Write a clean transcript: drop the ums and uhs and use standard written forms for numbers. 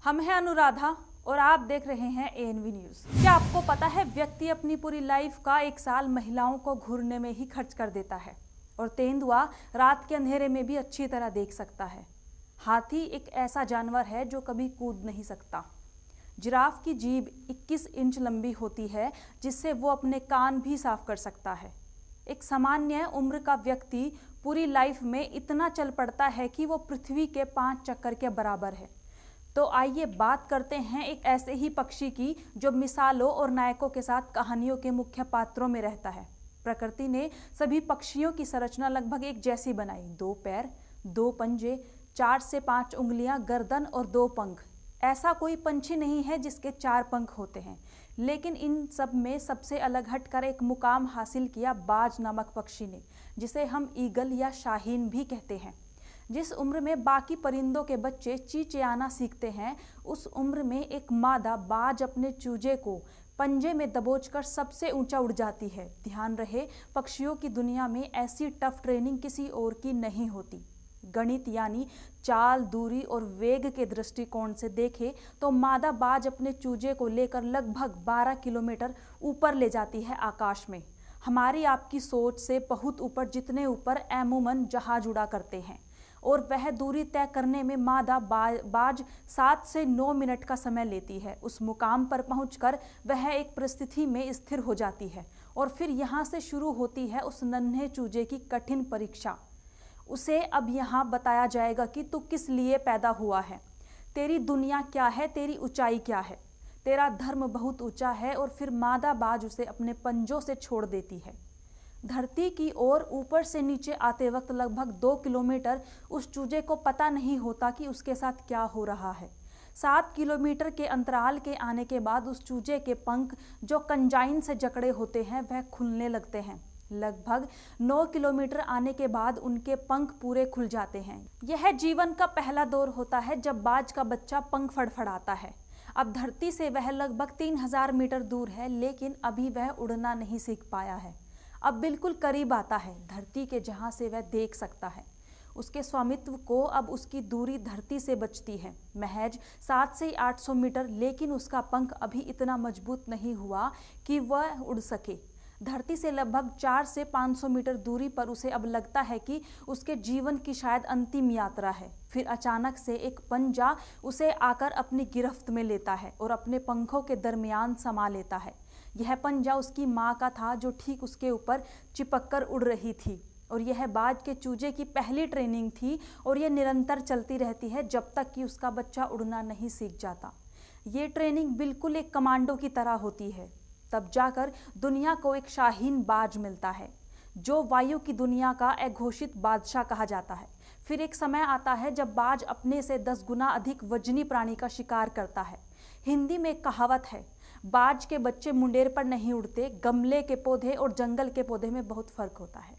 हम हैं अनुराधा और आप देख रहे हैं एएनवी न्यूज़। क्या आपको पता है व्यक्ति अपनी पूरी लाइफ का 1 साल महिलाओं को घूरने में ही खर्च कर देता है और तेंदुआ रात के अंधेरे में भी अच्छी तरह देख सकता है। हाथी एक ऐसा जानवर है जो कभी कूद नहीं सकता। जिराफ की जीभ 21 इंच लंबी होती है जिससे वो अपने कान भी साफ कर सकता है। एक सामान्य उम्र का व्यक्ति पूरी लाइफ में इतना चल पड़ता है कि वो पृथ्वी के 5 चक्कर के बराबर है। तो आइए बात करते हैं एक ऐसे ही पक्षी की जो मिसालों और नायकों के साथ कहानियों के मुख्य पात्रों में रहता है। प्रकृति ने सभी पक्षियों की संरचना लगभग एक जैसी बनाई। 2 पैर, 2 पंजे, 4 से 5 उंगलियां, गर्दन और 2 पंख। ऐसा कोई पंछी नहीं है जिसके 4 पंख होते हैं, लेकिन इन सब में सबसे अलग हटकर एक मुकाम हासिल किया बाज नामक पक्षी ने, जिसे हम ईगल या शाहीन भी कहते हैं। जिस उम्र में बाकी परिंदों के बच्चे चींचियाना सीखते हैं, उस उम्र में एक मादा बाज अपने चूजे को पंजे में दबोचकर सबसे ऊंचा उड़ जाती है। ध्यान रहे, पक्षियों की दुनिया में ऐसी टफ ट्रेनिंग किसी और की नहीं होती। गणित यानी चाल, दूरी और वेग के दृष्टिकोण से देखें तो मादा बाज अपने चूजे को लेकर लगभग 12 किलोमीटर ऊपर ले जाती है आकाश में। हमारी आपकी सोच से बहुत ऊपर, जितने ऊपर अमूमन जहाज उड़ा करते हैं, और वह दूरी तय करने में मादा बाज 7 से 9 मिनट का समय लेती है। उस मुकाम पर पहुंचकर वह एक परिस्थिति में स्थिर हो जाती है और फिर यहाँ से शुरू होती है उस नन्हे चूजे की कठिन परीक्षा। उसे अब यहाँ बताया जाएगा कि तू किस लिए पैदा हुआ है, तेरी दुनिया क्या है, तेरी ऊंचाई क्या है, तेरा धर्म बहुत ऊंचा है। और फिर मादा बाज उसे अपने पंजों से छोड़ देती है। धरती की ओर ऊपर से नीचे आते वक्त लगभग 2 किलोमीटर उस चूजे को पता नहीं होता कि उसके साथ क्या हो रहा है। 7 किलोमीटर के अंतराल के आने के बाद उस चूजे के पंख जो कंजाइन से जकड़े होते हैं वह खुलने लगते हैं। लगभग 9 किलोमीटर आने के बाद उनके पंख पूरे खुल जाते हैं। यह जीवन का पहला दौर होता है जब बाज का बच्चा पंख फड़फड़ाता है। अब धरती से वह लगभग 3000 मीटर दूर है, लेकिन अभी वह उड़ना नहीं सीख पाया है। अब बिल्कुल करीब आता है धरती के, जहां से वह देख सकता है। उसके स्वामित्व को अब उसकी दूरी धरती से बचती है, महज 7 से 800 मीटर, लेकिन उसका पंख अभी इतना मजबूत नहीं हुआ कि वह उड़ सके। धरती से लगभग 4 से 500 मीटर दूरी पर उसे अब लगता है कि उसके जीवन की शायद अंतिम यात्रा है। फिर अचानक से एक पंजा उसे आकर अपनी गिरफ्त में लेता है और अपने पंखों के दरमियान समा लेता है। यह पंजा उसकी माँ का था जो ठीक उसके ऊपर चिपककर उड़ रही थी। और यह बाज के चूजे की पहली ट्रेनिंग थी और यह निरंतर चलती रहती है जब तक कि उसका बच्चा उड़ना नहीं सीख जाता। ये ट्रेनिंग बिल्कुल एक कमांडो की तरह होती है। तब जाकर दुनिया को एक शाहीन बाज मिलता है जो वायु की दुनिया का अघोषित बादशाह कहा जाता है। फिर एक समय आता है जब बाज अपने से 10 गुना अधिक वजनी प्राणी का शिकार करता है। हिंदी में एक कहावत है, बाज के बच्चे मुंडेर पर नहीं उड़ते, गमले के पौधे और जंगल के पौधे में बहुत फर्क होता है।